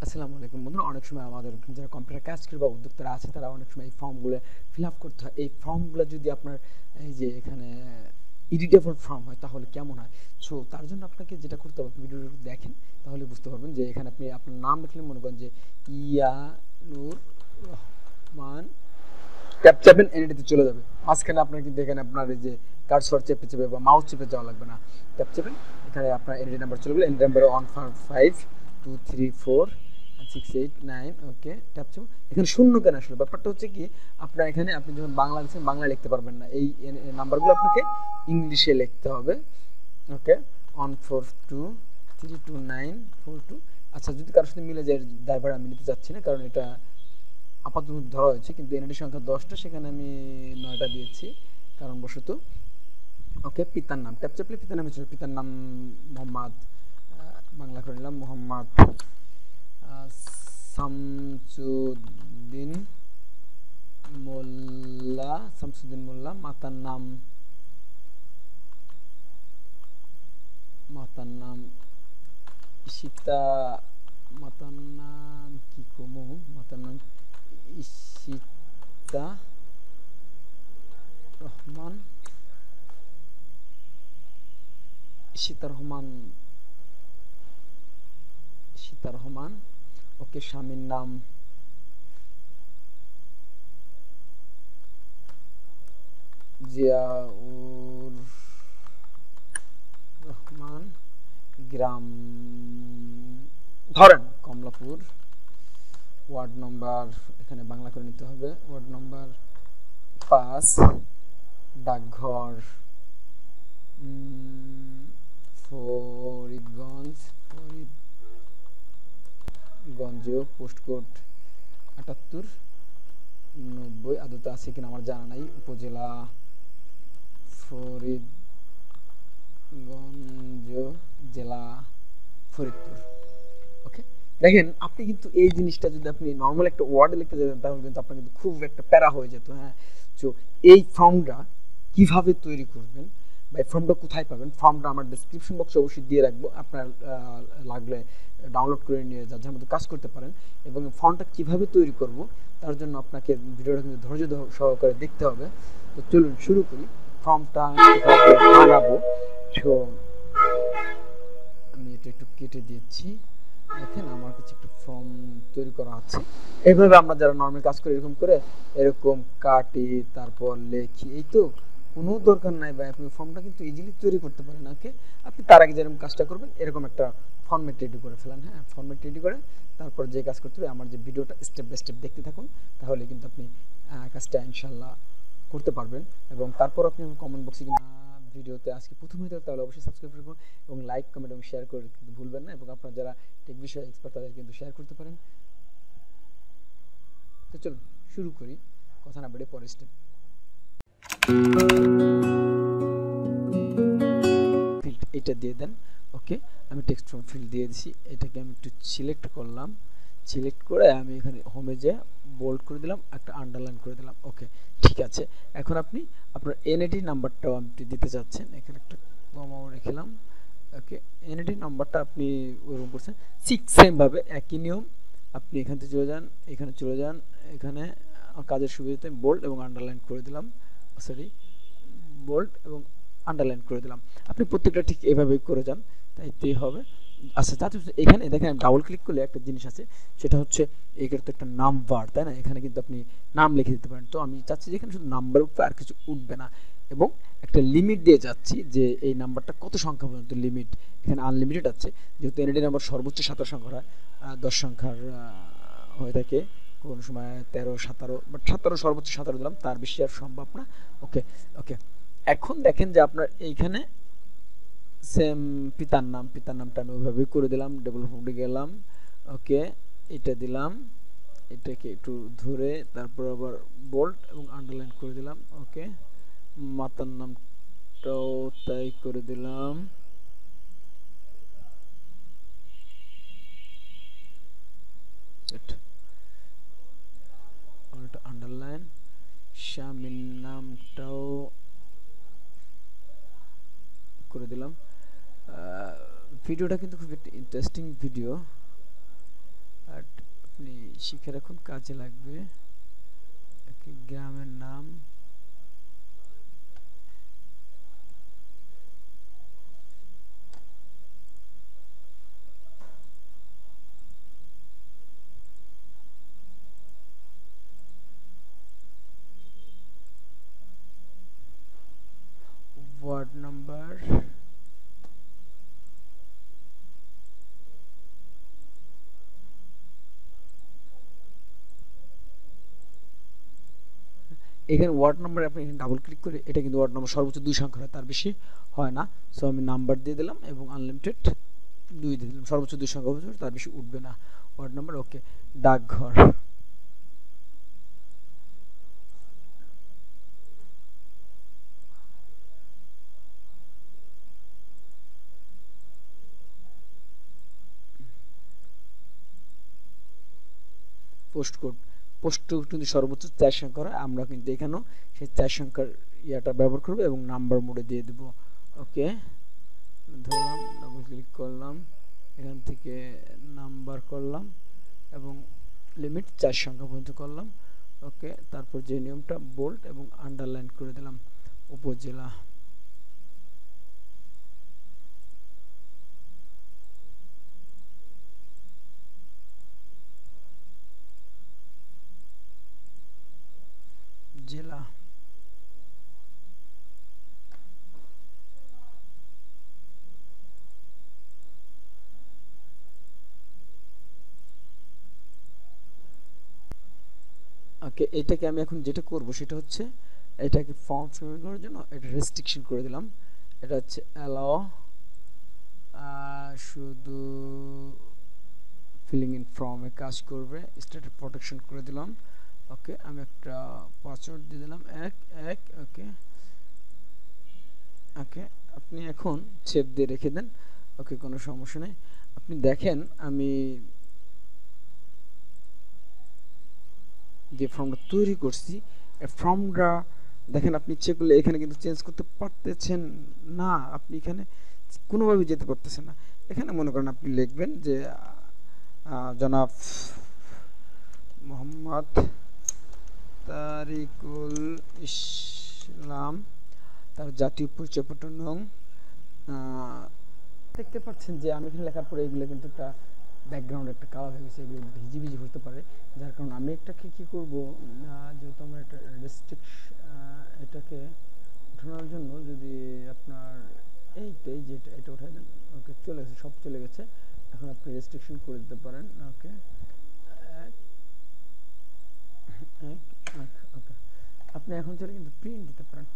আসসালামু আলাইকুম বন্ধুরা। অনেক সময় আমাদের যারা কম্পিউটার কাজ করে বা উদ্যোক্তারা আছে তারা অনেক সময় এই ফর্মগুলো ফিল আপ করতে হয়। এই ফর্মগুলো যদি আপনার এই যে এখানে এডিটেবল ফর্ম হয় তাহলে কেমন হয়। সো তার জন্য আপনাকে যেটা করতে হবে, আপনি ভিডিওটা দেখেন তাহলে বুঝতে পারবেন যে এখানে আপনি আপনার নাম লিখলে মনে করেন যে ইয়ানুর রহমান, ট্যাপ চাপেন এনএডিতে চলে যাবে। মাঝখানে আপনার কিন্তু এখানে আপনার এই যে কার্সর চেপে চেপে বা মাউস চেপে যাওয়া লাগবে না। ট্যাপ চাপেন, এখানে আপনার এনএডি নাম্বার চলে গেলে এনএডি নাম্বার 155234689। ওকে, ট্যাপ চাপ। এখানে শূন্য কেন আসলে ব্যাপারটা হচ্ছে কি, আপনার এখানে আপনি যখন বাংলা লিখছেন বাংলা লিখতে পারবেন না, এই নাম্বারগুলো আপনাকে ইংলিশে লিখতে হবে। ওকে, 142329242। আচ্ছা, যদি কারোর সাথে মিলে যায় ড্রাইভার আমি নিতে চাচ্ছি না, কারণ এটা আপাতত ধরা হয়েছে, কিন্তু এনআইডি সংখ্যা 10টা, সেখানে আমি 9টা দিয়েছি কারণবশত। ওকে, পিতার নাম ট্যাপ চাপলে পিতার নাম হচ্ছে, পিতার নাম মোহাম্মদ, বাংলা করে নিলাম মোহাম্মদ শামসুদ্দিন মোল্লা। মাতার নাম ঈশিতা। মাতার নাম কি কমু, মাতার নাম ঈশিতা রহমান। ঈশিতা রহমান। ওকে, স্বামীর নাম জিয়াউর রহমান। গ্রাম ধরেন কমলাপুর। ওয়ার্ড নম্বর এখানে বাংলা করে নিতে হবে, ওয়ার্ড নম্বর 5। ডাকঘর ফরিদগঞ্জ। পোস্টকোড 7890। আদতে আছে কিনা আমার জানা নাই। উপজেলা ফরিদগঞ্জ, জেলা ফরিদপুর। ওকে, দেখেন আপনি কিন্তু এই জিনিসটা যদি আপনি নর্মাল একটা ওয়ার্ডে লিখতে যেতেন তাহলে কিন্তু আপনার কিন্তু খুব একটা প্যারা হয়ে যেত। হ্যাঁ, তো এই ফর্মটা কিভাবে তৈরি করবেন বা এই ফর্মটা কোথায় পাবেন, ফর্মটা আমার ডেসক্রিপশন বক্সে অবশ্যই দিয়ে রাখবো, আপনার লাগলে ডাউনলোড করে নিয়ে যার মতো কাজ করতে পারেন। এবং ফর্মটা কিভাবে তৈরি করব তার জন্য আপনাকে ভিডিওটা কিন্তু ধৈর্য সহকারে দেখতে হবে। তো চলুন শুরু করি ফর্মটা কিভাবে বানাবো। তো আমি এটা একটু কেটে দিচ্ছি। দেখেন আমার কাছে একটু ফর্ম তৈরি করা আছে। এইভাবে আমরা যারা নর্মাল কাজ করি এরকম করে এরকম কাটি, তারপর লেখি, এই তো কোনো দরকার নাই ভাই, আপনি ফর্মটা কিন্তু ইজিলি তৈরি করতে পারেন। ওকে, আপনি তার আগে যেরকম কাজটা করবেন এরকম একটা ফর্মেট রেডি করে ফেলেন। হ্যাঁ, ফর্মেট রেডি করে তারপর যে কাজ করতে হবে আমার যে ভিডিওটা স্টেপ বাই স্টেপ দেখতে থাকুন, তাহলে কিন্তু আপনি কাজটা ইনশাল্লাহ করতে পারবেন। এবং তারপর আপনি কমেন্ট বক্সে কিন্তু ভিডিওতে আজকে প্রথম হয়ে থাকে তাহলে অবশ্যই সাবস্ক্রাইব করুন এবং লাইক কমেন্ট এবং শেয়ার করে কিন্তু ভুলবেন না। এবং আপনারা যারা টেক বিষয়ে এক্সপার্ট তাদের কিন্তু শেয়ার করতে পারেন। তো চলুন শুরু করি, কথা না বেড়ে পরের স্টেপ। ফিল্ড এটা দিয়ে দেন। ওকে, আমি টেক্সট ফর্ম ফিল্ড দিয়ে দিছি, এটাকে আমি একটু সিলেক্ট করলাম। সিলেক্ট করে আমি এখানে হোমে যে বোল্ড করে দিলাম, একটা আন্ডারলাইন করে দিলাম। ওকে, ঠিক আছে। এখন আপনি আপনার এনএডি নাম্বারটাও আপনি দিতে চাচ্ছেন, এখানে একটা কমাও রেখেলাম। ওকে, এনএডি নাম্বারটা আপনি ওরকম করছেন ঠিক সেম ভাবে একই নিয়ম। আপনি এখান থেকে চলে যান, এখানে চলে যান, এখানে কাজের সুবিধাতে বোল্ড এবং আন্ডারলাইন করে দিলাম। সরি, বোল্ড এবং আন্ডারলাইন করে দিলাম। আপনি প্রত্যেকটা ঠিক এভাবেই করে যান, তাইতেই হবে। আচ্ছা, তাতে এখানে দেখেন ডাবল ক্লিক করলে একটা জিনিস আছে, সেটা হচ্ছে এটার তো একটা নাম্বার, তাই না? এখানে কিন্তু আপনি নাম লিখে দিতে পারেন। তো আমি চাচ্ছি যে এখানে শুধু নাম্বার উঠবে আর কিছু উঠবে না। এবং একটা লিমিট দিয়ে যাচ্ছি যে এই নাম্বারটা কত সংখ্যা পর্যন্ত লিমিট। এখানে আনলিমিটেড আছে, যেহেতু এনএডি নাম্বার সর্বোচ্চ 17 সংখ্যার হয়, 10 সংখ্যার হয়ে থাকে কোনো সময় 13 17, বাট 17 সর্বোচ্চ 17 দিলাম, তার বেশি আর সম্ভব না। ওকে, ওকে। এখন দেখেন যে আপনার এইখানে সেম পিতার নামটা আমি ওইভাবেই করে দিলাম, ডেভেলপমেন্টে গেলাম। ওকে, এটা দিলাম, এটাকে একটু ধরে তারপর আবার বোল্ড এবং আন্ডারলাইন করে দিলাম। ওকে, মাতার নামটাও তাই করে দিলাম। আন্ডারলাইন। স্বামীর নামটাও করে দিলাম। ভিডিওটা কিন্তু খুব একটা ইন্টারেস্টিং ভিডিও, শিখে রাখুন, কাজে লাগবে। গ্রামের নাম, ওয়ার্ড নাম্বার, এখানে ওয়ার্ড নাম্বার আপনি এখানে ডাবল ক্লিক করে এটা কিন্তু ওয়ার্ড নাম্বার সর্বোচ্চ 2 সংখ্যা হয়, তার বেশি হয় না। সো আমি নাম্বার দিয়ে দিলাম এবং আনলিমিটেড 2 দিয়ে দিলাম, সর্বোচ্চ 2 সংখ্যা হবে, তার বেশি উঠবে না ওয়ার্ড নাম্বার। ওকে, ডাকঘর, পোস্ট কোড, পোস্ট কিন্তু সর্বোচ্চ 4 সংখ্যা হয়, আমরা কিন্তু এখানেও সেই 4 সংখ্যার ইয়াটা ব্যবহার করব এবং নাম্বার মোডে দিয়ে দেব। ওকে, ধরলাম, ডাবল ক্লিক করলাম, এখান থেকে নাম্বার করলাম এবং লিমিট 4 সংখ্যা পর্যন্ত করলাম। ওকে, তারপর যে নিয়মটা বোল্ড এবং আন্ডারলাইন করে দিলাম, উপজেলা, জেলা, ওকে। এটাকে আমি এখন যেটা করব সেটা হচ্ছে এটাকে ফর্ম ফিল করার জন্য এটা রেস্ট্রিকশন করে দিলাম, এটা হচ্ছে অ্যালাও শুধু ফিলিং ইন ফর্মে কাজ করবে, স্ট্যাটাস প্রোটেকশন করে দিলাম। ওকে, আমি একটা পাসওয়ার্ড দিয়ে দিলাম 1 ওকে ওকে, আপনি এখন সেভ দিয়ে রেখে দেন। ওকে, কোনো সমস্যা নেই। আপনি দেখেন আমি যে ফর্মটা তৈরি করছি, ফর্মটা দেখেন আপনি ইচ্ছে করলে এখানে কিন্তু চেঞ্জ করতে পারতেছেন না, আপনি এখানে কোনোভাবে যেতে পারতেছেন না। এখানে মনে করেন আপনি লিখবেন যে জনাব মোহাম্মদ তারিকুল ইসলাম, তার জাতীয় পরিচয়পত্র নং, দেখতে পাচ্ছেন যে আমি এখানে লেখার পরে এগুলো কিন্তু একটা ব্যাকগ্রাউন্ড একটা কালার হয়ে গেছে, এগুলো ভিজি ভিজি হতে পারে, যার কারণে আমি এটাকে কী করবো, যেহেতু আমরা একটা এটাকে উঠানোর জন্য যদি আপনার এই যে এটা উঠাই দেন। ওকে, চলে গেছে, সব চলে গেছে। এখন আপনি রেস্ট্রিকশন করে দিতে পারেন। ওকে, ওকে, আপনি এখন চলে কিন্তু প্রিন্ট দিতে পারেন।